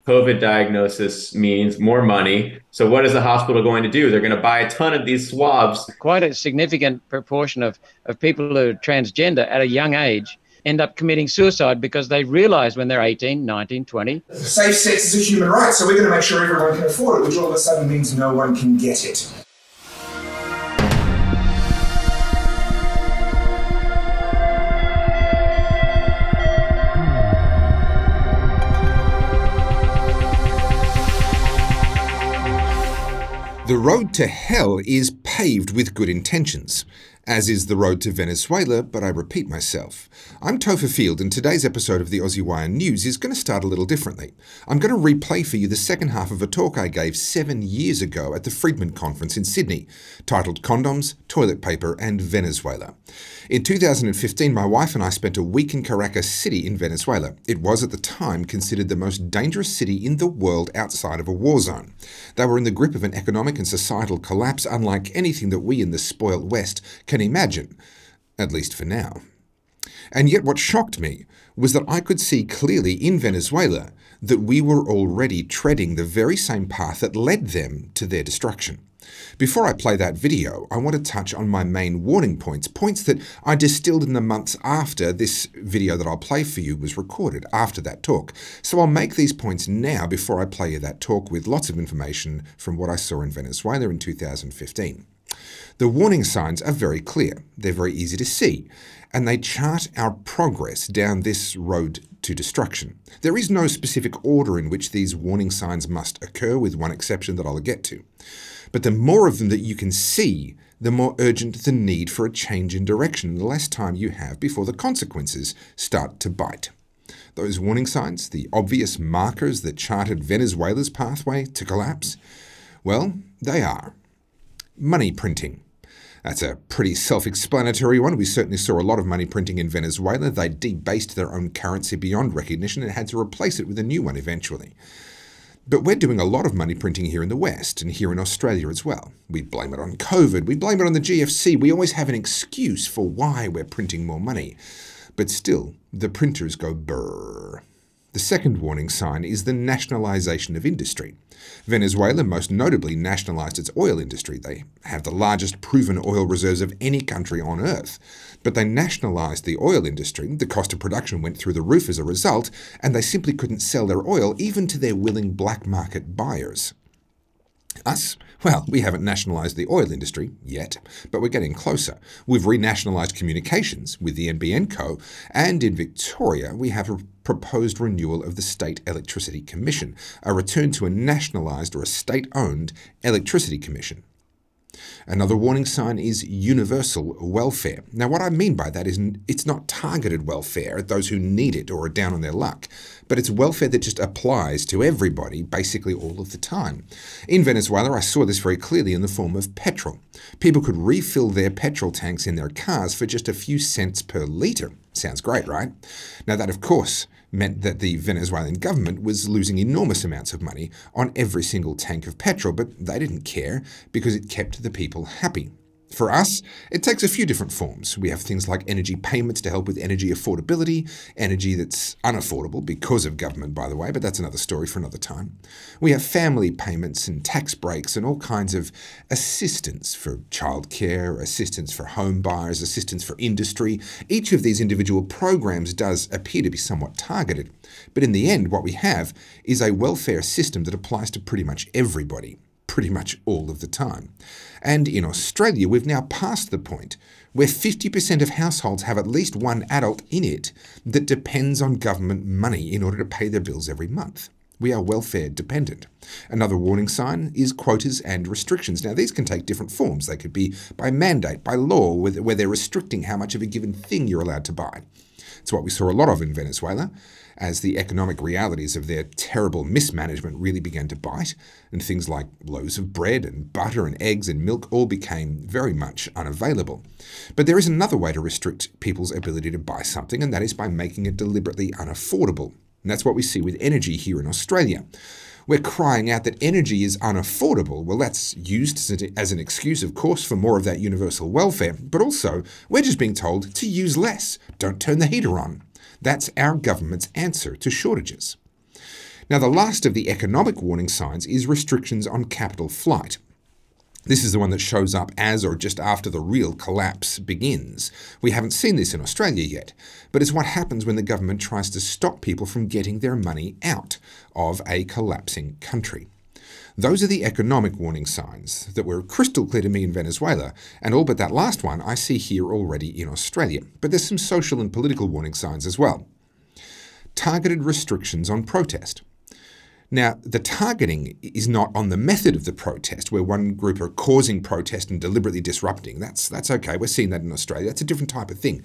COVID diagnosis means more money. So what is the hospital going to do? They're going to buy a ton of these swabs. Quite a significant proportion of people who are transgender at a young age end up committing suicide because they realise when they're 18, 19, 20. Safe sex is a human right, so we're going to make sure everyone can afford it, which all of a sudden means no one can get it. The road to hell is paved with good intentions, as is the road to Venezuela, but I repeat myself. I'm Topher Field, and today's episode of the Aussie Wire News is going to start a little differently. I'm going to replay for you the second half of a talk I gave 7 years ago at the Friedman Conference in Sydney, titled Condoms, Toilet Paper and Venezuela. In 2015, my wife and I spent a week in Caracas City in Venezuela. It was at the time considered the most dangerous city in the world outside of a war zone. They were in the grip of an economic and societal collapse unlike anything that we in the spoilt West can imagine, at least for now. And yet what shocked me was that I could see clearly in Venezuela that we were already treading the very same path that led them to their destruction. Before I play that video, I want to touch on my main warning points that I distilled in the months after this video that I'll play for you was recorded, after that talk. So I'll make these points now before I play you that talk with lots of information from what I saw in Venezuela in 2015. The warning signs are very clear, they're very easy to see, and they chart our progress down this road to destruction. There is no specific order in which these warning signs must occur, with one exception that I'll get to. But the more of them that you can see, the more urgent the need for a change in direction, the less time you have before the consequences start to bite. Those warning signs, the obvious markers that charted Venezuela's pathway to collapse, well, they are money printing. That's a pretty self-explanatory one. We certainly saw a lot of money printing in Venezuela. They debased their own currency beyond recognition and had to replace it with a new one eventually. But we're doing a lot of money printing here in the West and here in Australia as well. We blame it on COVID, we blame it on the GFC, we always have an excuse for why we're printing more money. But still, the printers go brrr. The second warning sign is the nationalisation of industry. Venezuela most notably nationalised its oil industry. They have the largest proven oil reserves of any country on earth. But they nationalised the oil industry, the cost of production went through the roof as a result, and they simply couldn't sell their oil even to their willing black market buyers. Us? Well, we haven't nationalised the oil industry yet, but we're getting closer. We've renationalised communications with the NBN Co, and in Victoria we have a proposed renewal of the State Electricity Commission, a return to a nationalised or a state-owned electricity commission. Another warning sign is universal welfare. Now, what I mean by that is it's not targeted welfare at those who need it or are down on their luck, but it's welfare that just applies to everybody basically all of the time. In Venezuela, I saw this very clearly in the form of petrol. People could refill their petrol tanks in their cars for just a few cents per litre. Sounds great, right? Now, that, of course, meant that the Venezuelan government was losing enormous amounts of money on every single tank of petrol, but they didn't care because it kept the people happy. For us, it takes a few different forms. We have things like energy payments to help with energy affordability, energy that's unaffordable because of government, by the way, but that's another story for another time. We have family payments and tax breaks and all kinds of assistance for childcare, assistance for home buyers, assistance for industry. Each of these individual programs does appear to be somewhat targeted, but in the end, what we have is a welfare system that applies to pretty much everybody, pretty much all of the time. And in Australia, we've now passed the point where 50% of households have at least one adult in it that depends on government money in order to pay their bills every month. We are welfare dependent. Another warning sign is quotas and restrictions. Now, these can take different forms. They could be by mandate, by law, where they're restricting how much of a given thing you're allowed to buy. It's what we saw a lot of in Venezuela, as the economic realities of their terrible mismanagement really began to bite, and things like loaves of bread and butter and eggs and milk all became very much unavailable. But there is another way to restrict people's ability to buy something, and that is by making it deliberately unaffordable. And that's what we see with energy here in Australia. We're crying out that energy is unaffordable. Well, that's used as an excuse, of course, for more of that universal welfare, but also we're just being told to use less. Don't turn the heater on. That's our government's answer to shortages. Now, the last of the economic warning signs is restrictions on capital flight. This is the one that shows up as or just after the real collapse begins. We haven't seen this in Australia yet, but it's what happens when the government tries to stop people from getting their money out of a collapsing country. Those are the economic warning signs that were crystal clear to me in Venezuela, and all but that last one I see here already in Australia. But there's some social and political warning signs as well. Targeted restrictions on protest. Now, the targeting is not on the method of the protest, where one group are causing protest and deliberately disrupting. That's okay. We're seeing that in Australia. That's a different type of thing.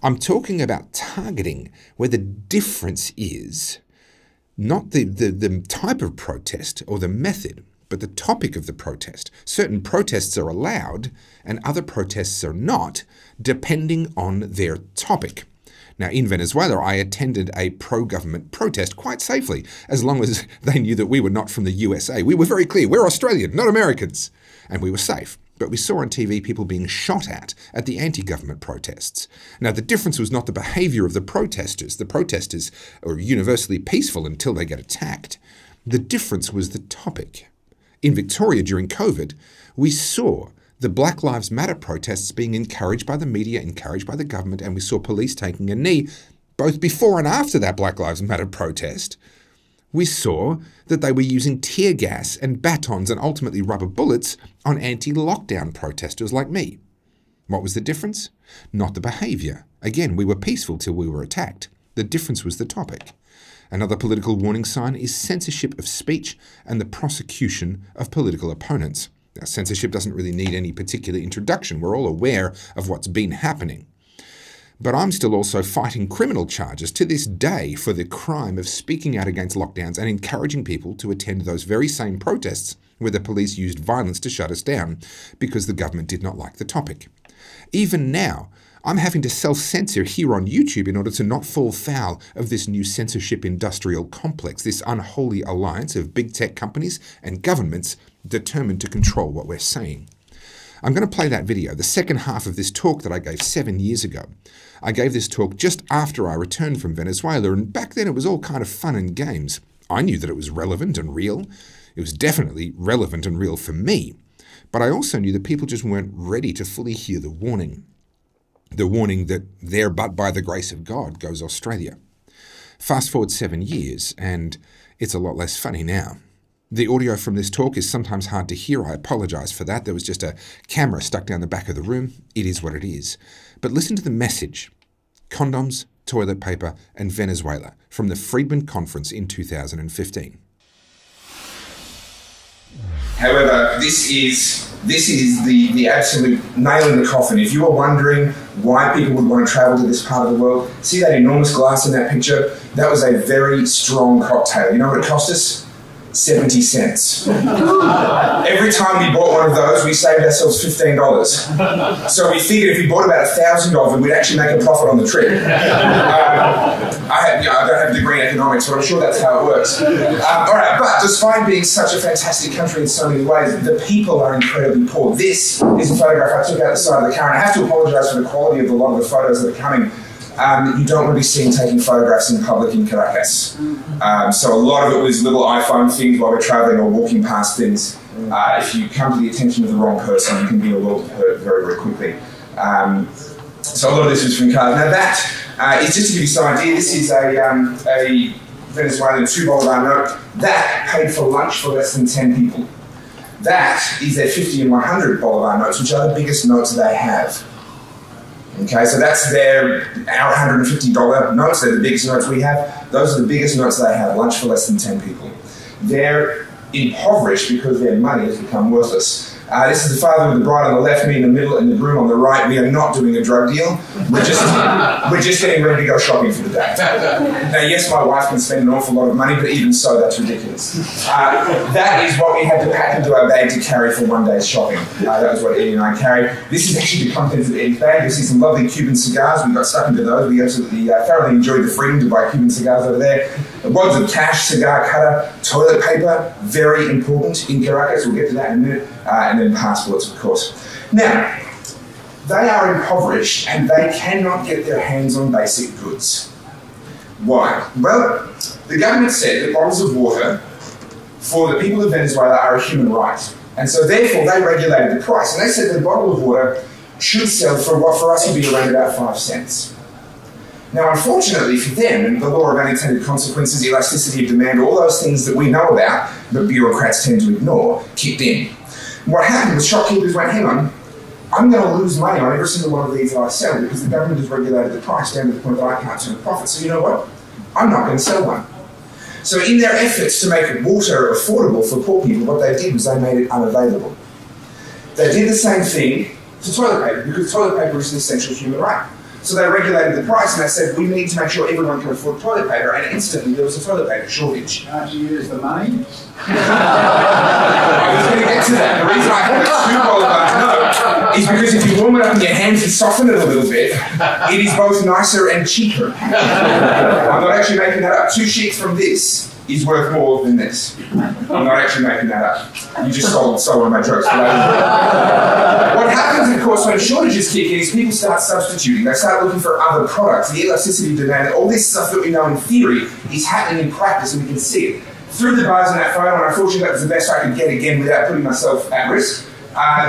I'm talking about targeting, where the difference is not the type of protest or the method, but the topic of the protest. Certain protests are allowed and other protests are not, depending on their topic. Now, in Venezuela, I attended a pro-government protest quite safely, as long as they knew that we were not from the USA. We were very clear, we're Australian, not Americans. And we were safe. But we saw on TV people being shot at the anti-government protests. Now, the difference was not the behaviour of the protesters. The protesters are universally peaceful until they get attacked. The difference was the topic. In Victoria during COVID, we saw the Black Lives Matter protests being encouraged by the media, encouraged by the government, and we saw police taking a knee both before and after that Black Lives Matter protest. We saw that they were using tear gas and batons and ultimately rubber bullets on anti-lockdown protesters like me. What was the difference? Not the behaviour. Again, we were peaceful till we were attacked. The difference was the topic. Another political warning sign is censorship of speech and the prosecution of political opponents. Now, censorship doesn't really need any particular introduction. We're all aware of what's been happening. But I'm still also fighting criminal charges to this day for the crime of speaking out against lockdowns and encouraging people to attend those very same protests where the police used violence to shut us down because the government did not like the topic. Even now, I'm having to self-censor here on YouTube in order to not fall foul of this new censorship industrial complex, this unholy alliance of big tech companies and governments determined to control what we're saying. I'm going to play that video, the second half of this talk that I gave 7 years ago. I gave this talk just after I returned from Venezuela, and back then it was all kind of fun and games. I knew that it was relevant and real. It was definitely relevant and real for me. But I also knew that people just weren't ready to fully hear the warning. The warning that there but by the grace of God goes Australia. Fast forward 7 years, and it's a lot less funny now. The audio from this talk is sometimes hard to hear. I apologise for that. There was just a camera stuck down the back of the room. It is what it is. But listen to the message. Condoms, toilet paper, and Venezuela from the Friedman Conference in 2015. However, this is the absolute nail in the coffin. If you are wondering why people would want to travel to this part of the world, see that enormous glass in that picture? That was a very strong cocktail. You know what it cost us? 70 cents. Every time we bought one of those, we saved ourselves $15. So we figured if we bought about 1,000 of them, we'd actually make a profit on the trip. I don't have a degree in economics, but I'm sure that's how it works. All right, but despite being such a fantastic country in so many ways, the people are incredibly poor. This is a photograph I took out the side of the car, and I have to apologise for the quality of a lot of the photos that are coming. You don't want to be seen taking photographs in public in Caracas. So a lot of it was little iPhone things while we're travelling or walking past things. If you come to the attention of the wrong person, you can be a world of hurt very, very quickly. So a lot of this was from cars. Now that is just to give you some idea. This is a Venezuelan $2 note. That paid for lunch for less than 10 people. That is their $50 and $100 notes, which are the biggest notes they have. Okay, so that's our $150 notes. They're the biggest notes we have. Those are the biggest notes they have, lunch for less than 10 people. They're impoverished because their money has become worthless. This is the father with the bride on the left, me in the middle, and the groom on the right. We are not doing a drug deal. We're just getting ready to go shopping for the day. Now, yes, my wife can spend an awful lot of money, but even so, that's ridiculous. That is what we had to pack into our bag to carry for one day's shopping. That was what Eddie and I carried. This is actually the contents of Eddie's bag. You'll see some lovely Cuban cigars. We got stuck into those. We absolutely thoroughly enjoyed the freedom to buy Cuban cigars over there. Wads of cash, cigar cutter, toilet paper, very important in Caracas. We'll get to that in a minute. And then passports, of course. Now, they are impoverished and they cannot get their hands on basic goods. Why? Well, the government said that bottles of water for the people of Venezuela are a human right. And so therefore they regulated the price. And they said that a bottle of water should sell for what for us would be around about 5 cents. Now, unfortunately for them, and the law of unintended consequences, elasticity of demand, all those things that we know about, but bureaucrats tend to ignore, kicked in. What happened was shopkeepers went, hang on, I'm going to lose money on every single one of these that I sell because the government has regulated the price down to the point that I can't turn a profit. So you know what? I'm not going to sell one. So in their efforts to make water affordable for poor people, what they did was they made it unavailable. They did the same thing to toilet paper because toilet paper is an essential human right. So they regulated the price and they said, we need to make sure everyone can afford toilet paper, and instantly there was a toilet paper shortage. Can't you use the money? I was going to get to that. The reason I had a two-bottle no is because if you warm it up in your hands and soften it a little bit, it is both nicer and cheaper. I'm not actually making that up. 2 sheets from this is worth more than this. I'm not actually making that up. You just stole one of my jokes. What happens, of course, when shortages kick in is people start substituting. They start looking for other products. The elasticity of demand, all this stuff that we know in theory is happening in practice, and we can see it. Through the bars in that photo, and unfortunately that was the best I could get again without putting myself at risk,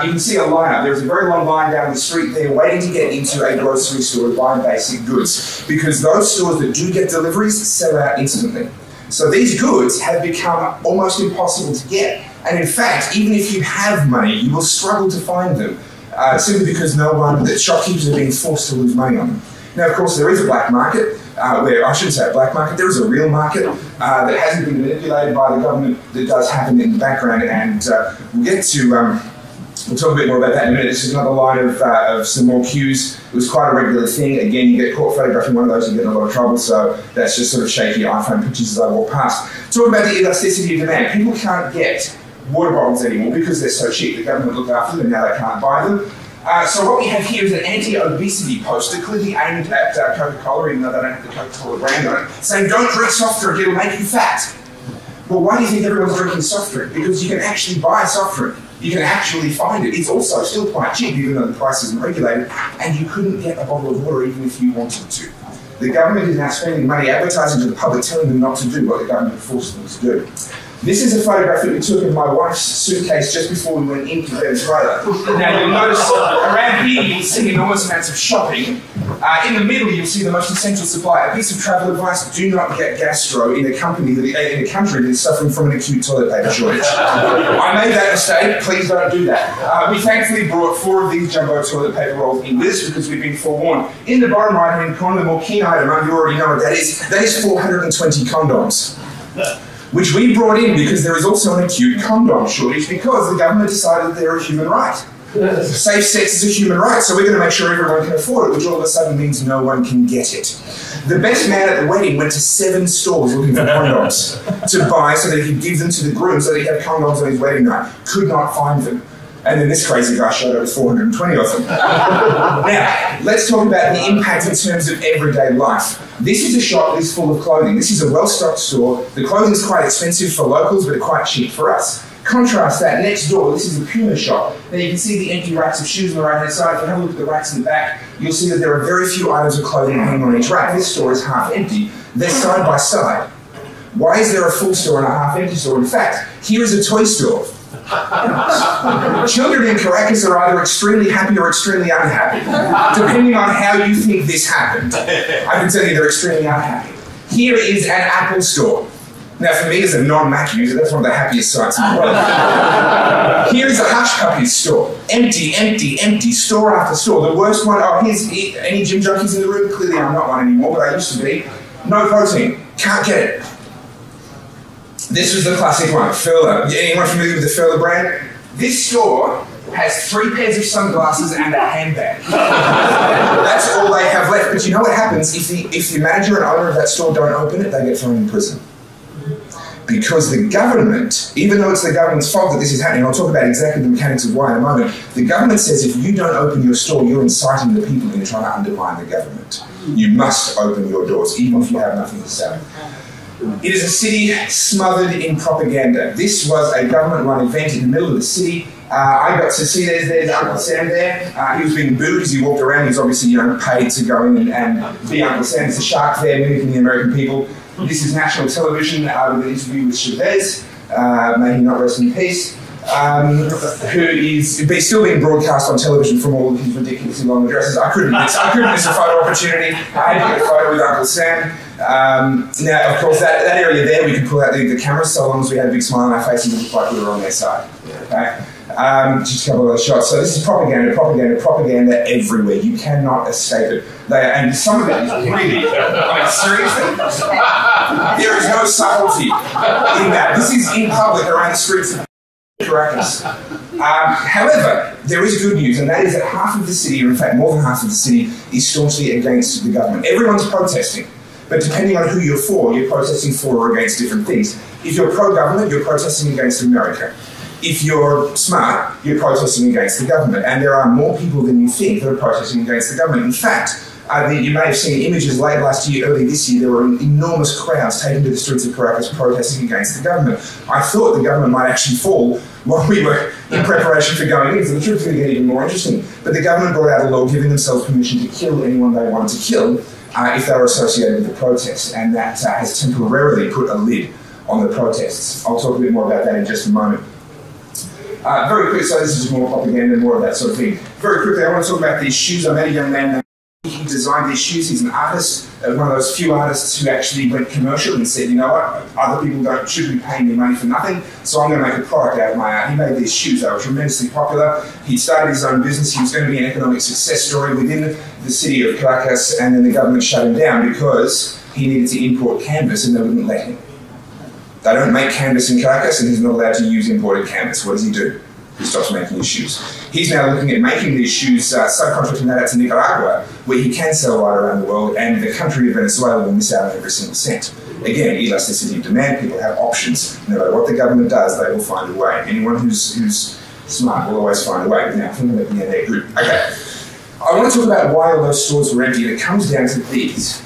you can see a lineup. There's a very long line down the street there waiting to get into a grocery store to buy basic goods, because those stores that do get deliveries sell out instantly. So these goods have become almost impossible to get. And in fact, even if you have money, you will struggle to find them, simply because that shopkeepers are being forced to lose money on them. Now, of course, there is a black market, where I shouldn't say a black market, there is a real market that hasn't been manipulated by the government that does happen in the background, and we'll get to, we'll talk a bit more about that in a minute. This is another line of some more cues. It was quite a regular thing. Again, you get caught photographing one of those, you get in a lot of trouble, so that's just sort of shaky iPhone pictures as I walk past. Talking about the elasticity of demand, people can't get water bottles anymore because they're so cheap. The government looked after them and now they can't buy them. So what we have here is an anti-obesity poster clearly aimed at Coca-Cola, even though they don't have the Coca-Cola brand on it, saying don't drink soft drink, it'll make you fat. Well, why do you think everyone's drinking soft drink? Because you can actually buy a soft drink. You can actually find it. It's also still quite cheap, even though the price isn't regulated, and you couldn't get a bottle of water even if you wanted to. The government is now spending money advertising to the public, telling them not to do what the government forced them to do. This is a photograph that we took of my wife's suitcase just before we went into Venezuela. Now you'll notice around here you'll see enormous amounts of shopping. In the middle you'll see the most essential supply. A piece of travel advice: do not get gastro in a country that is suffering from an acute toilet paper shortage. I made that mistake, please don't do that. We thankfully brought 4 of these jumbo toilet paper rolls in with us because we've been forewarned. In the bottom right hand corner, the more keen item, you already know what that is 420 condoms, which we brought in because there is also an acute condom shortage because the government decided that they're a human right. Safe sex is a human right, so we're going to make sure everyone can afford it, which all of a sudden means no one can get it. The best man at the wedding went to 7 stores looking for condoms to buy so that he could give them to the groom so that he'd have condoms on his wedding night. Could not find them. And then this crazy guy showed over 420 of them. Now, let's talk about the impact in terms of everyday life. This is a shop that is full of clothing. This is a well-stocked store. The clothing is quite expensive for locals, but quite cheap for us. Contrast that, next door, this is a Puma shop. Now you can see the empty racks of shoes on the right-hand side. If you have a look at the racks in the back, you'll see that there are very few items of clothing hanging on each rack. This store is half empty. They're side by side. Why is there a full store and a half-empty store? In fact, here is a toy store. Children in Caracas are either extremely happy or extremely unhappy, depending on how you think this happened. I can tell you they're extremely unhappy. Here is an Apple store. Now, for me as a non-Mac user, that's one of the happiest sights in the world. Here is a Hush Puppies store. Empty, empty, empty, store after store. The worst one, here's any gym junkies in the room? Clearly I'm not one anymore, but I used to be. No protein, can't get it. This was the classic one, Furler. Anyone familiar with the Furler brand? This store has 3 pairs of sunglasses and a handbag. That's all they have left. But you know what happens? If the manager and owner of that store don't open it, they get thrown in prison. Because the government, even though it's the government's fault that this is happening, I'll talk about exactly the mechanics of why in a moment, the government says if you don't open your store, you're inciting the people who are trying to undermine the government. You must open your doors, even if you have nothing to sell. It is a city smothered in propaganda. This was a government-run event in the middle of the city. I got to see, there's Uncle Sam there. He was being booed as he walked around. He was obviously, paid to go in and be Uncle Sam. There's a shark there mimicking the American people. This is national television with an interview with Chavez, may he not rest in peace, who is still being broadcast on television from all of his ridiculously long addresses. I couldn't miss a photo opportunity. I had to get a photo with Uncle Sam. Now, of course, that area there, we could pull out the cameras so long as we had a big smile on our face and looked like we were on their side. Okay? Just a couple of other shots. So this is propaganda everywhere. You cannot escape it. And some of it is really, seriously, there is no subtlety in that. This is in public around the streets of Caracas. However, there is good news, and that is that half of the city, or in fact more than half of the city, is staunchly against the government. Everyone's protesting. But depending on who you're protesting for or against different things. If you're pro-government, you're protesting against America. If you're smart, you're protesting against the government. And there are more people than you think that are protesting against the government. In fact, you may have seen images late last year, early this year, there were enormous crowds taken to the streets of Caracas protesting against the government. I thought the government might actually fall while we were in preparation for going in, so the truth's going to get even more interesting. But the government brought out a law giving themselves permission to kill anyone they wanted to kill if they were associated with the protests, and that has temporarily put a lid on the protests. I'll talk a bit more about that in just a moment. Very quick, so this is more propaganda, more of that sort of thing. Very quickly, I want to talk about these shoes. I met a young man, he designed these shoes. He's an artist, one of those few artists who actually went commercial and said, you know what, other people shouldn't be paying me money for nothing, so I'm going to make a product out of my art. He made these shoes. They were tremendously popular. He started his own business. He was going to be an economic success story within the city of Caracas, and then the government shut him down because he needed to import canvas and they wouldn't let him. They don't make canvas in Caracas, and he's not allowed to use imported canvas. What does he do? He stops making his shoes. He's now looking at making these shoes, subcontracting that out to Nicaragua, where he can sell right around the world, and the country of Venezuela will miss out on every single cent. Again, elasticity of demand, people have options. No matter what the government does, they will find a way. Anyone who's smart will always find a way. Now, think about the end there. Good. Okay. I want to talk about why all those stores were empty, and it comes down to these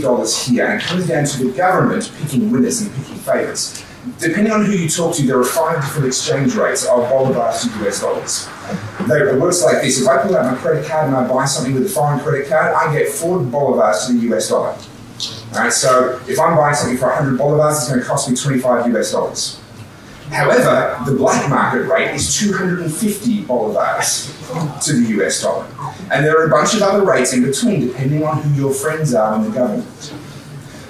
dollars here, and it comes down to the government picking winners and picking favourites. Depending on who you talk to, there are 5 different exchange rates of bolivars to US dollars. It works like this. If I pull out my credit card and I buy something with a foreign credit card, I get 4 bolivars to the US dollar. Alright, so if I'm buying something for 100 bolivars, it's going to cost me 25 US dollars. However, the black market rate is 250 bolivars to the US dollar. And there are a bunch of other rates in between, depending on who your friends are in the government.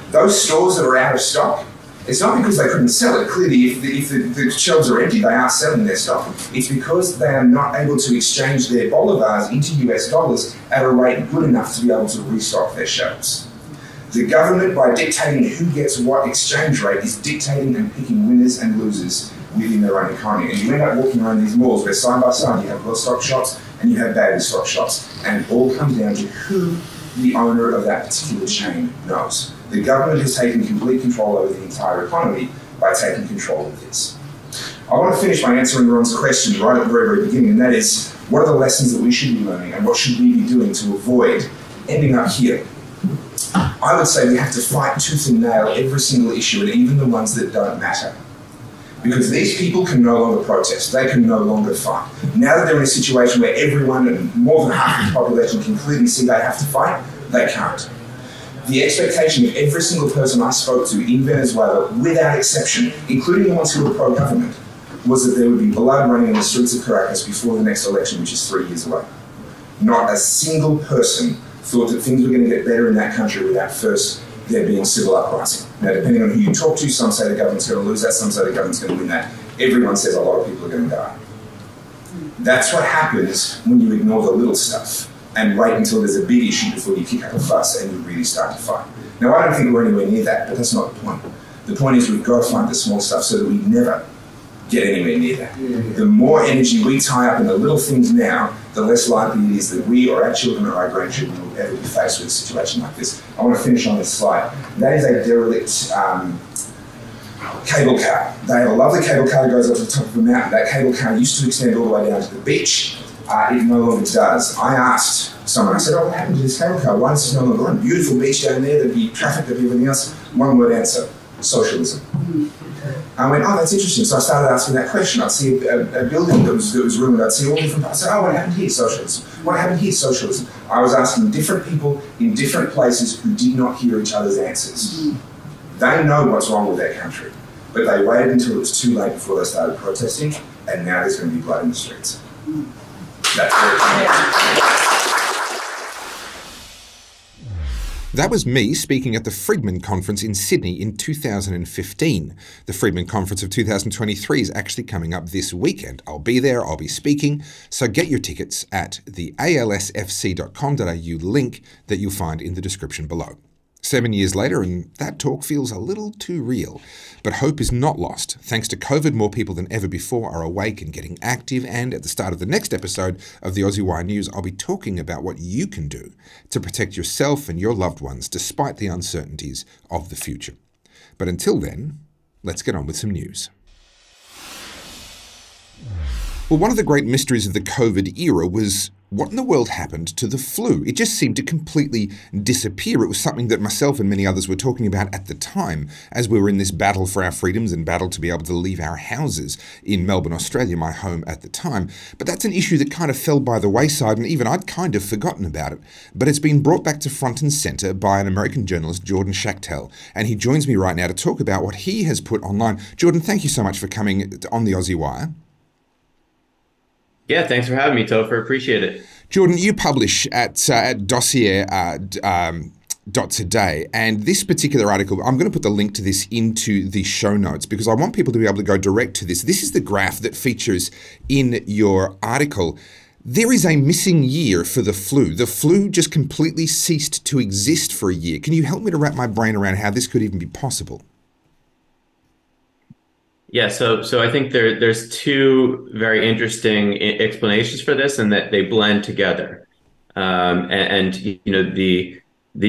Those stores that are out of stock, it's not because they couldn't sell it. Clearly, if the shelves are empty, they are selling their stock. It's because they are not able to exchange their bolivars into US dollars at a rate good enough to be able to restock their shelves. The government, by dictating who gets what exchange rate, is dictating and picking winners and losers within their own economy. And you end up walking around these malls where side by side you have well-stocked shops and you have badly stocked shops. And it all comes down to who the owner of that particular chain knows. The government has taken complete control over the entire economy by taking control of this. I want to finish by answering Ron's question right at the very, very beginning, and that is, what are the lessons that we should be learning and what should we be doing to avoid ending up here? I would say we have to fight tooth and nail every single issue, and even the ones that don't matter. Because these people can no longer protest, they can no longer fight. Now that they're in a situation where everyone and more than half the population can clearly see they have to fight, they can't. The expectation of every single person I spoke to in Venezuela, without exception, including the ones who were pro-government, was that there would be blood running in the streets of Caracas before the next election, which is 3 years away. Not a single person thought that things were going to get better in that country without first there being civil uprising. Now, depending on who you talk to, some say the government's going to lose that, some say the government's going to win that. Everyone says a lot of people are going to die. That's what happens when you ignore the little stuff and wait until there's a big issue before you kick up a fuss and you really start to fight. Now, I don't think we're anywhere near that, but that's not the point. The point is we've got to find the small stuff so that we never get anywhere near that. The more energy we tie up in the little things now, the less likely it is that we or our children or our grandchildren will ever be faced with a situation like this. I want to finish on this slide. That is a derelict cable car. They have a lovely cable car that goes up to the top of a mountain. That cable car used to extend all the way down to the beach. It no longer does. I asked someone, I said, oh, what happened to this cable car? Why is this no longer on? Beautiful beach down there, there'd be traffic, there'd be everything else. One word answer, socialism. I went, oh, that's interesting. So I started asking that question. I'd see a building that was ruined. I'd see all different parts. I said, oh, what happened here? Socialism. What happened here? Socialism. I was asking different people in different places who did not hear each other's answers. They know what's wrong with their country, but they waited until it was too late before they started protesting, and now there's going to be blood in the streets. That's very That was me speaking at the Friedman Conference in Sydney in 2015. The Friedman Conference of 2023 is actually coming up this weekend. I'll be there, I'll be speaking, so get your tickets at the alsfc.com.au link that you'll find in the description below. 7 years later, and that talk feels a little too real. But hope is not lost. Thanks to COVID, more people than ever before are awake and getting active, and at the start of the next episode of the Aussie Wire News, I'll be talking about what you can do to protect yourself and your loved ones despite the uncertainties of the future. But until then, let's get on with some news. Well, one of the great mysteries of the COVID era was what in the world happened to the flu? It just seemed to completely disappear. It was something that myself and many others were talking about at the time as we were in this battle for our freedoms and battle to be able to leave our houses in Melbourne, Australia, my home at the time. But that's an issue that kind of fell by the wayside, and even I'd kind of forgotten about it. But it's been brought back to front and centre by an American journalist, Jordan Schachtel, and he joins me right now to talk about what he has put online. Jordan, thank you so much for coming on the Aussie Wire. Yeah, thanks for having me, Topher. Appreciate it. Jordan, you publish at dossier.today, and this particular article, I'm going to put the link to this into the show notes because I want people to be able to go direct to this. This is the graph that features in your article. There is a missing year for the flu. The flu just completely ceased to exist for a year. Can you help me to wrap my brain around how this could even be possible? Yeah, so I think there's two very interesting explanations for this, and that they blend together. And you know, the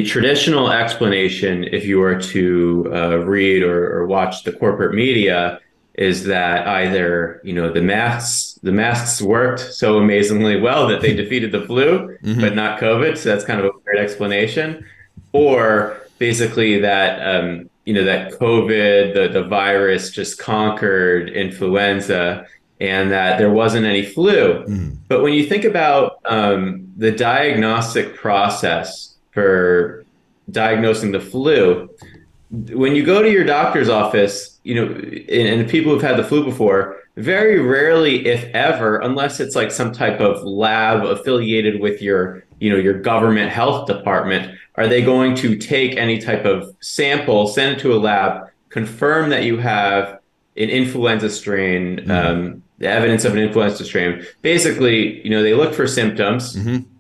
traditional explanation, if you were to read or watch the corporate media, is that either the masks worked so amazingly well that they defeated the flu, but not COVID. So that's kind of a weird explanation, or basically that that COVID, the virus just conquered influenza and that there wasn't any flu. But when you think about the diagnostic process for diagnosing the flu, when you go to your doctor's office, and people who've had the flu before, very rarely, if ever, unless it's like some type of lab affiliated with your government health department, are they going to take any type of sample, send it to a lab, confirm that you have an influenza strain, the evidence of an influenza strain. Basically, they look for symptoms,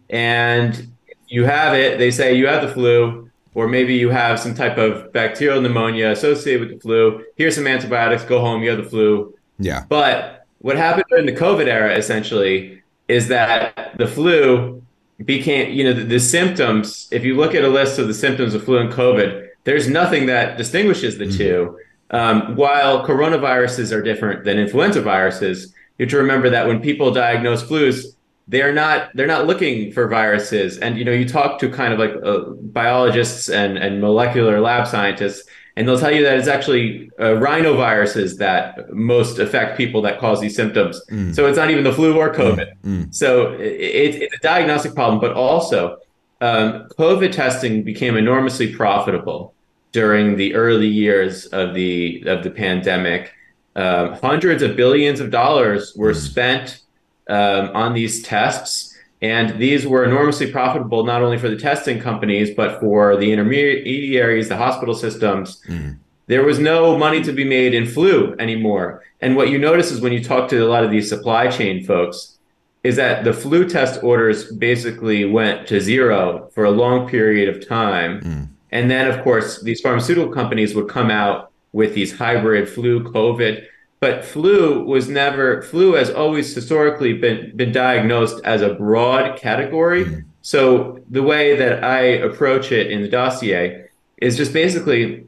and if you have it, they say you have the flu, or maybe you have some type of bacterial pneumonia associated with the flu. Here's some antibiotics, go home, you have the flu. Yeah. But what happened during the COVID era, essentially, is that the flu became, the symptoms, if you look at a list of the symptoms of flu and COVID, there's nothing that distinguishes the two. While coronaviruses are different than influenza viruses, you have to remember that when people diagnose flus, they're not looking for viruses. And, you talk to kind of like biologists and molecular lab scientists, and they'll tell you that it's actually rhinoviruses that most affect people that cause these symptoms. So it's not even the flu or COVID. So it's a diagnostic problem, but also COVID testing became enormously profitable during the early years of the pandemic. Hundreds of billions of dollars were spent on these tests. And these were enormously profitable, not only for the testing companies, but for the intermediaries, the hospital systems. There was no money to be made in flu anymore. And what you notice is when you talk to a lot of these supply chain folks, is that the flu test orders basically went to zero for a long period of time. And then, of course, these pharmaceutical companies would come out with these hybrid flu, COVID. But flu has always historically been diagnosed as a broad category. So the way that I approach it in the dossier is just basically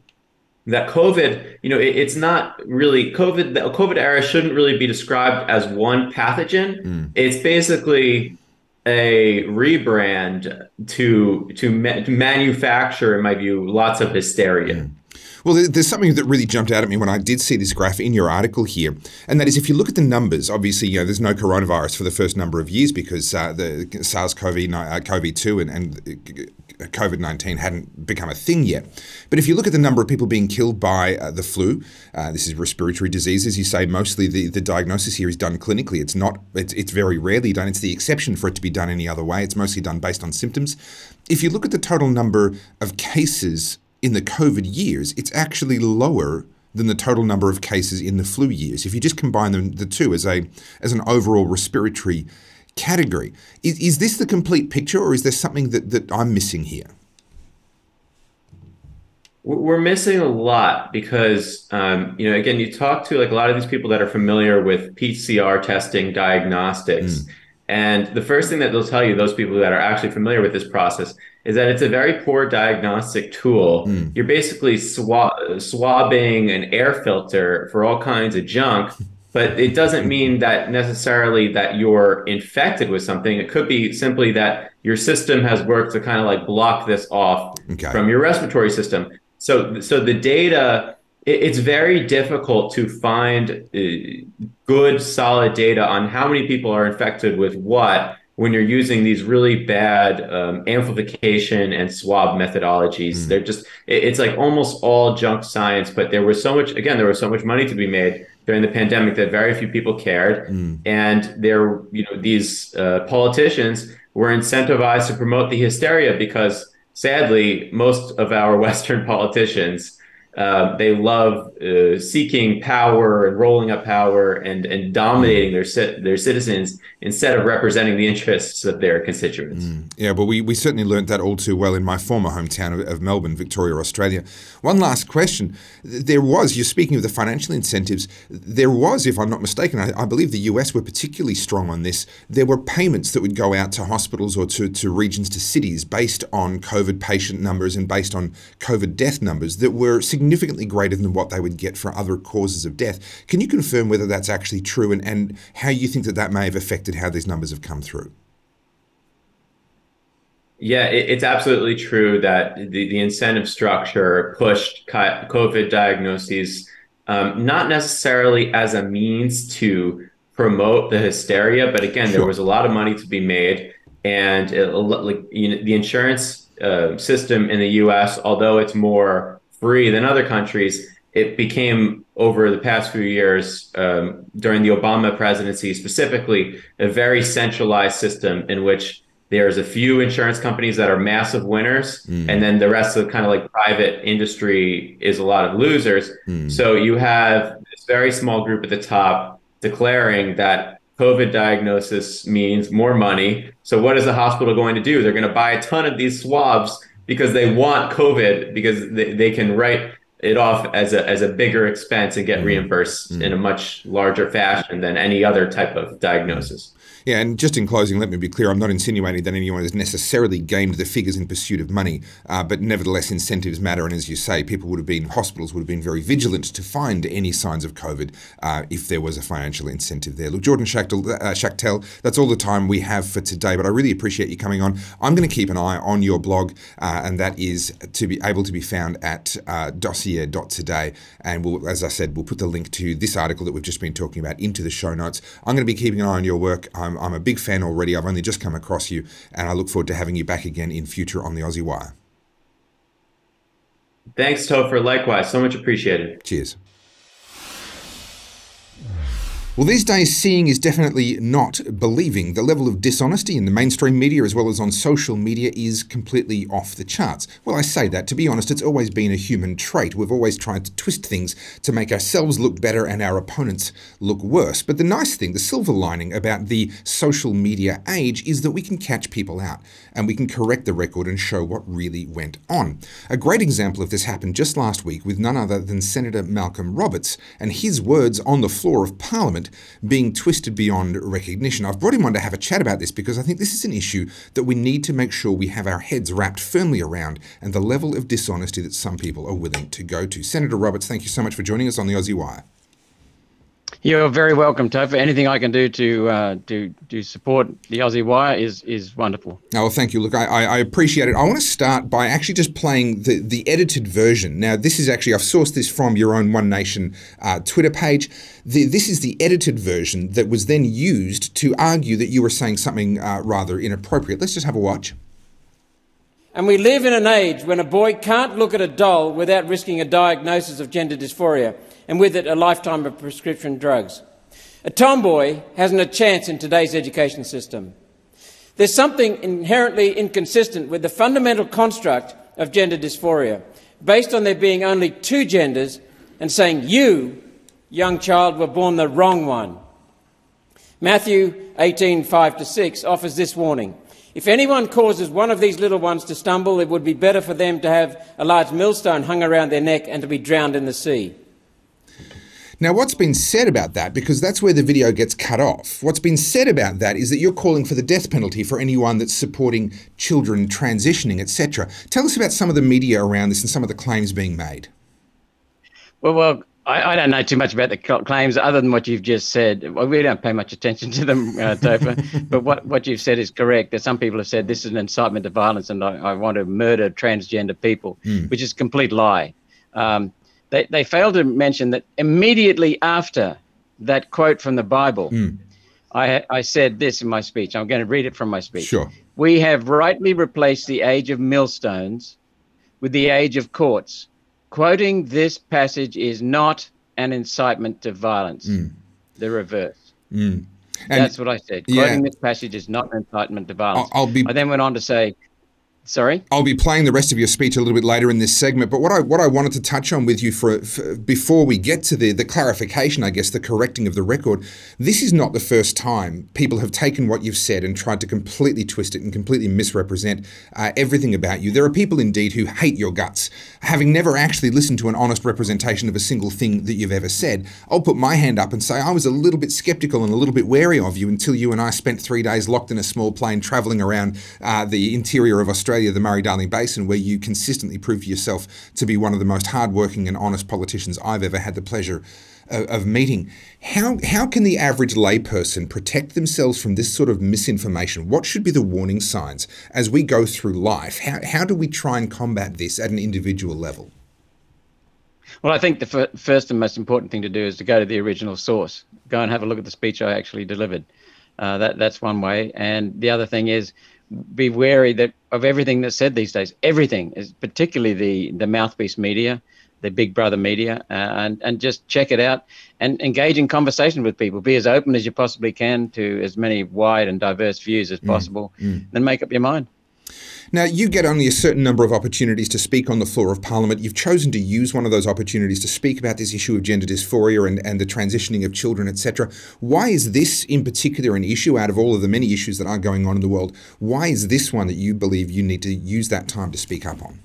that COVID, it's not really COVID. The COVID era shouldn't really be described as one pathogen. It's basically a rebrand to manufacture, in my view, lots of hysteria. Well, there's something that really jumped out at me when I did see this graph in your article here, and that is if you look at the numbers, obviously, there's no coronavirus for the first number of years because the SARS-CoV-2 and COVID-19 hadn't become a thing yet. But if you look at the number of people being killed by the flu, this is respiratory disease, as you say, mostly the diagnosis here is done clinically. It's very rarely done. It's the exception for it to be done any other way. It's mostly done based on symptoms. If you look at the total number of cases in the COVID years, it's actually lower than the total number of cases in the flu years. If you just combine the two as an overall respiratory category. Is this the complete picture, or is there something that I'm missing here? We're missing a lot because, again, you talk to like a lot of these people that are familiar with PCR testing diagnostics. And the first thing that they'll tell you, those people that are actually familiar with this process, is that it's a very poor diagnostic tool. You're basically swabbing an air filter for all kinds of junk, but it doesn't mean that necessarily that you're infected with something. It could be simply that your system has worked to kind of like block this off from your respiratory system. So the data, it's very difficult to find good, solid data on how many people are infected with what when you're using these really bad amplification and swab methodologies. They're just, it's like almost all junk science, but there was so much money to be made during the pandemic that very few people cared. And these politicians were incentivized to promote the hysteria because sadly, most of our Western politicians, they love seeking power and rolling up power and dominating their citizens instead of representing the interests of their constituents. Yeah, well, we certainly learnt that all too well in my former hometown of Melbourne, Victoria, Australia. One last question. You're speaking of the financial incentives, there was, if I'm not mistaken, I believe the US were particularly strong on this, there were payments that would go out to hospitals or to regions, to cities, based on COVID patient numbers and based on COVID death numbers that were significantly greater than what they would get for other causes of death. Can you confirm whether that's actually true and how you think that may have affected how these numbers have come through? Yeah, it's absolutely true that the incentive structure pushed COVID diagnoses, not necessarily as a means to promote the hysteria, but again, there was a lot of money to be made, and the insurance system in the U.S., although it's more free than other countries, it became, over the past few years, during the Obama presidency specifically, a very centralized system in which there's a few insurance companies that are massive winners, and then the rest of kind of like private industry is a lot of losers. So you have this very small group at the top declaring that COVID diagnosis means more money. So what is the hospital going to do? They're going to buy a ton of these swabs because they want COVID, because they can write it off as a bigger expense and get reimbursed in a much larger fashion than any other type of diagnosis. Yeah, and just in closing, let me be clear, I'm not insinuating that anyone has necessarily gamed the figures in pursuit of money, but nevertheless, incentives matter. And as you say, hospitals would have been very vigilant to find any signs of COVID if there was a financial incentive there. Look, Jordan Schachtel, that's all the time we have for today, but I really appreciate you coming on. I'm going to keep an eye on your blog, and that is to be able to be found at dossier.today. And as I said, we'll put the link to this article that we've just been talking about into the show notes. I'm going to be keeping an eye on your work. I'm a big fan already. I've only just come across you, and I look forward to having you back again in future on the Aussie Wire. Thanks, Topher. Likewise. So much appreciated. Cheers. Well, these days, seeing is definitely not believing. The level of dishonesty in the mainstream media as well as on social media is completely off the charts. Well, I say that. To be honest, it's always been a human trait. We've always tried to twist things to make ourselves look better and our opponents look worse. But the nice thing, the silver lining about the social media age is that we can catch people out and we can correct the record and show what really went on. A great example of this happened just last week with none other than Senator Malcolm Roberts and his words on the floor of Parliament being twisted beyond recognition. I've brought him on to have a chat about this because I think this is an issue that we need to make sure we have our heads wrapped firmly around, and the level of dishonesty that some people are willing to go to. Senator Roberts, thank you so much for joining us on the Aussie Wire. You're very welcome, Topher. Anything I can do to support the Aussie Wire is wonderful. Oh, well, thank you. Look, I appreciate it. I want to start by actually just playing the edited version. Now, this is actually, I've sourced this from your own One Nation Twitter page. This is the edited version that was then used to argue that you were saying something rather inappropriate. Let's just have a watch. And we live in an age when a boy can't look at a doll without risking a diagnosis of gender dysphoria, and with it a lifetime of prescription drugs. A tomboy hasn't a chance in today's education system. There's something inherently inconsistent with the fundamental construct of gender dysphoria, based on there being only two genders and saying you, young child, were born the wrong one. Matthew 18:5-6 offers this warning. If anyone causes one of these little ones to stumble, it would be better for them to have a large millstone hung around their neck and to be drowned in the sea. Now, what's been said about that, because that's where the video gets cut off, what's been said about that is that you're calling for the death penalty for anyone that's supporting children transitioning, etc. Tell us about some of the media around this and some of the claims being made. Well, I don't know too much about the claims other than what you've just said. Well, we don't pay much attention to them, Topher, but what you've said is correct. That some people have said this is an incitement to violence and I want to murder transgender people, which is a complete lie. They failed to mention that immediately after that quote from the Bible, I said this in my speech. I'm going to read it from my speech. Sure. We have rightly replaced the age of millstones with the age of courts. Quoting this passage is not an incitement to violence. The reverse. That's what I said. Quoting this passage is not an incitement to violence. I then went on to say, sorry? I'll be playing the rest of your speech a little bit later in this segment, but what I wanted to touch on with you for before we get to the clarification, I guess, the correcting of the record, this is not the first time people have taken what you've said and tried to completely twist it and completely misrepresent everything about you. There are people indeed who hate your guts, having never actually listened to an honest representation of a single thing that you've ever said. I'll put my hand up and say I was a little bit skeptical and a little bit wary of you until you and I spent 3 days locked in a small plane travelling around the interior of Australia, the Murray-Darling Basin, where you consistently proved yourself to be one of the most hardworking and honest politicians I've ever had the pleasure of meeting. How can the average layperson protect themselves from this sort of misinformation? What should be the warning signs as we go through life? How do we try and combat this at an individual level? Well, I think the first and most important thing to do is to go to the original source. Go and have a look at the speech I actually delivered. That's one way. And the other thing is, be wary of everything that's said these days. Everything is, particularly the mouthpiece media, the big brother media, and just check it out and engage in conversation with people. Be as open as you possibly can to as many wide and diverse views as possible, then make up your mind. Now, you get only a certain number of opportunities to speak on the floor of Parliament. You've chosen to use one of those opportunities to speak about this issue of gender dysphoria and the transitioning of children, etc. Why is this in particular an issue out of all of the many issues that are going on in the world? Why is this one that you believe you need to use that time to speak up on?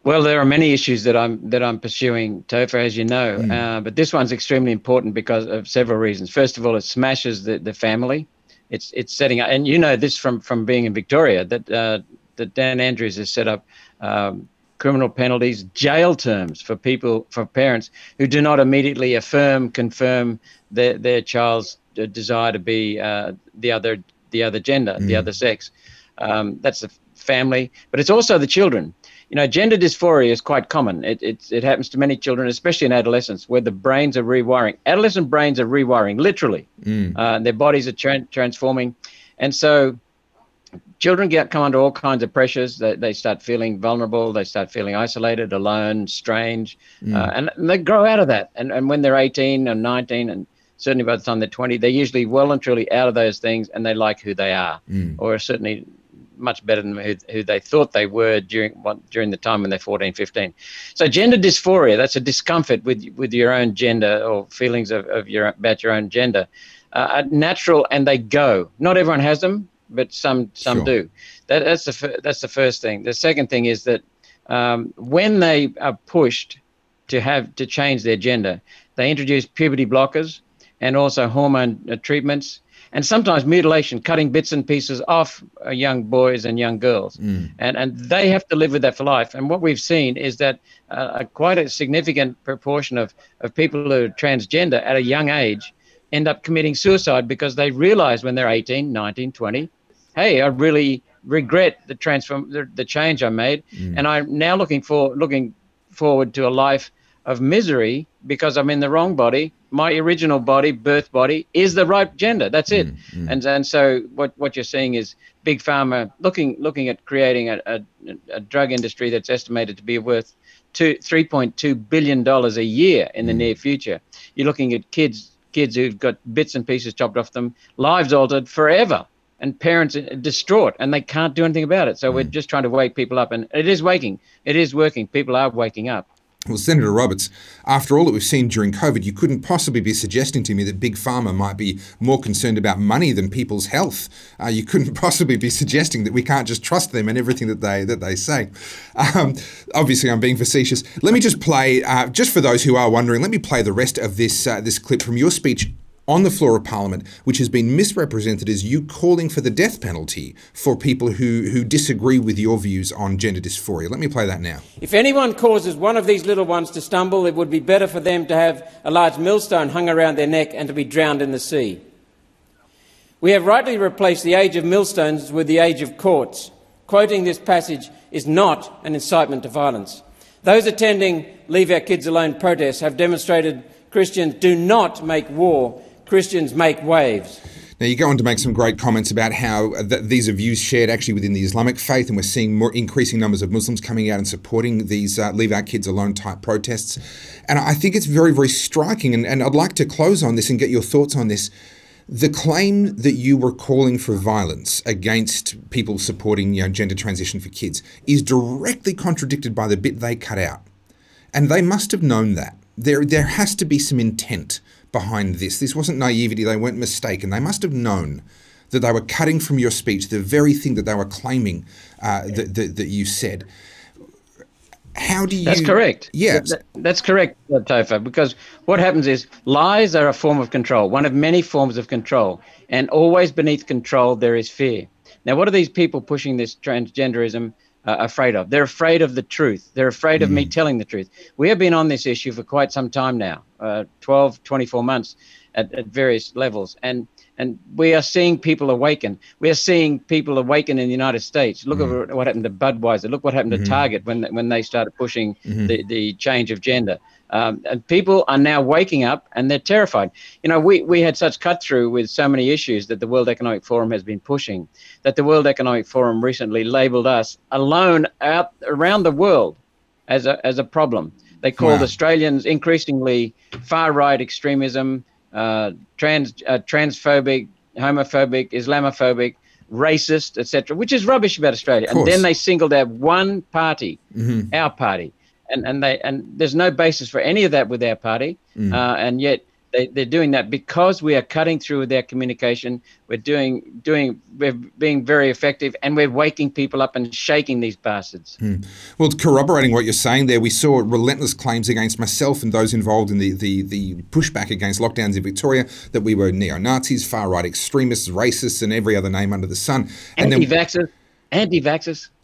Well, there are many issues that I'm pursuing, Topher, as you know, but this one's extremely important because of several reasons. First of all, it smashes the family. It's setting up, and you know this from being in Victoria, that Dan Andrews has set up criminal penalties, jail terms for parents who do not immediately confirm their child's desire to be the other gender, the other sex. That's the family, but it's also the children. You know, gender dysphoria is quite common. It happens to many children, especially in adolescence, where the brains are rewiring. Adolescent brains are rewiring, literally. Their bodies are transforming. And so children come under all kinds of pressures. They start feeling vulnerable. They start feeling isolated, alone, strange. And they grow out of that. And when they're 18 or 19, and certainly by the time they're 20, they're usually well and truly out of those things, and they like who they are, or certainly much better than who they thought they were during the time when they're 14, 15. So gender dysphoria, that's a discomfort with your own gender or feelings about your own gender, are natural, and they go. Not everyone has them, but some sure. do. That's the first thing. The second thing is that when they are pushed to change their gender, they introduce puberty blockers and also hormone treatments. and sometimes mutilation, cutting bits and pieces off young boys and young girls. And they have to live with that for life. And what we've seen is that quite a significant proportion of people who are transgender at a young age end up committing suicide because they realize when they're 18, 19, 20, hey, I really regret the change I made, and I'm now looking forward to a life of misery because I'm in the wrong body. My original body, birth body, is the right gender. That's it. And so what you're seeing is big pharma looking at creating a drug industry that's estimated to be worth $3.2 billion a year in the near future. You're looking at kids who've got bits and pieces chopped off them, lives altered forever, and parents are distraught, and they can't do anything about it. So we're just trying to wake people up, and it is working. People are waking up. Well, Senator Roberts, after all that we've seen during COVID, you couldn't possibly be suggesting to me that Big Pharma might be more concerned about money than people's health. You couldn't possibly be suggesting that we can't just trust them and everything that they say. Obviously, I'm being facetious. Let me just play, just for those who are wondering, let me play the rest of this clip from your speech on the floor of Parliament, which has been misrepresented as you calling for the death penalty for people who disagree with your views on gender dysphoria. Let me play that now. If anyone causes one of these little ones to stumble, it would be better for them to have a large millstone hung around their neck and to be drowned in the sea. We have rightly replaced the age of millstones with the age of courts. Quoting this passage is not an incitement to violence. Those attending Leave Our Kids Alone protests have demonstrated Christians do not make war. Christians make waves. Now, you go on to make some great comments about how these are views shared actually within the Islamic faith, and we're seeing more increasing numbers of Muslims coming out and supporting these Leave Our Kids Alone type protests. And I think it's very, very striking, and I'd like to close on this and get your thoughts on this. The claim that you were calling for violence against people supporting gender transition for kids is directly contradicted by the bit they cut out. And they must have known that. There has to be some intent behind this. This wasn't naivety. They weren't mistaken. They must have known that they were cutting from your speech the very thing that they were claiming that you said. How do you... That's correct. Yeah. That's correct, Topher, because what happens is lies are a form of control, one of many forms of control, and always beneath control there is fear. Now, what are these people pushing this transgenderism afraid of? They're afraid of the truth. They're afraid of me telling the truth. We have been on this issue for quite some time now, 12, 24 months at various levels. And we are seeing people awaken. We are seeing people awaken in the United States. Look at what happened to Budweiser. Look what happened to Target when they started pushing the change of gender. And people are now waking up and they're terrified. We had such cut through with so many issues that the World Economic Forum has been pushing, that the World Economic Forum recently labeled us alone out around the world as a problem. They called Australians increasingly far-right extremism, transphobic, homophobic, Islamophobic, racist, etc., which is rubbish about Australia. And then they singled out one party, our party. And there's no basis for any of that with our party, and yet they're doing that because we are cutting through with their communication. We're being very effective, and we're waking people up and shaking these bastards. Well, corroborating what you're saying there, we saw relentless claims against myself and those involved in the pushback against lockdowns in Victoria that we were neo-Nazis, far-right extremists, racists, and every other name under the sun. Anti-vaxxers.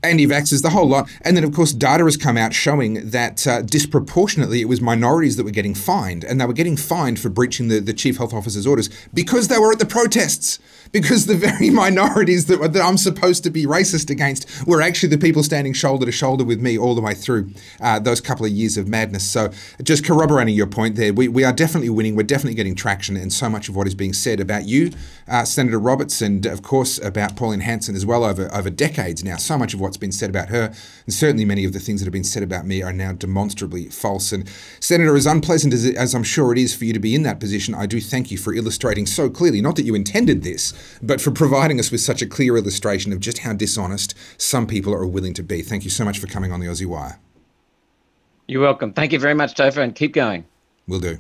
Anti-vaxxers, the whole lot. And then, of course, data has come out showing that disproportionately it was minorities that were getting fined, and they were getting fined for breaching the Chief Health Officer's orders because they were at the protests, because the very minorities that I'm supposed to be racist against were actually the people standing shoulder to shoulder with me all the way through those couple of years of madness. So just corroborating your point there, we are definitely winning, we're definitely getting traction, and so much of what is being said about you, Senator Roberts, and of course about Pauline Hanson as well over decades now, so much of what's been said about her, and certainly many of the things that have been said about me are now demonstrably false. And Senator, as unpleasant as I'm sure it is for you to be in that position, I do thank you for illustrating so clearly, not that you intended this, but for providing us with such a clear illustration of just how dishonest some people are willing to be. Thank you so much for coming on the Aussie Wire. You're welcome. Thank you very much, Topher, and keep going. Will do.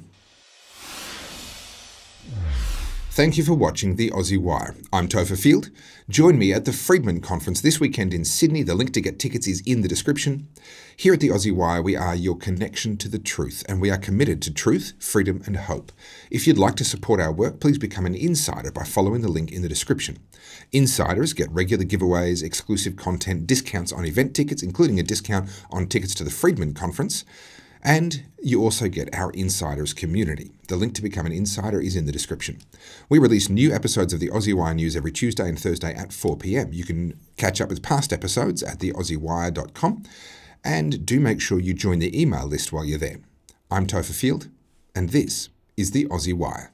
Thank you for watching the Aussie Wire. I'm Topher Field. Join me at the Friedman Conference this weekend in Sydney. The link to get tickets is in the description. Here at the Aussie Wire, we are your connection to the truth, and we are committed to truth, freedom and hope. If you'd like to support our work, please become an insider by following the link in the description. Insiders get regular giveaways, exclusive content, discounts on event tickets, including a discount on tickets to the Friedman Conference. And you also get our Insiders community. The link to become an insider is in the description. We release new episodes of the Aussie Wire News every Tuesday and Thursday at 4 p.m. You can catch up with past episodes at theaussiewire.com, and do make sure you join the email list while you're there. I'm Topher Field, and this is the Aussie Wire.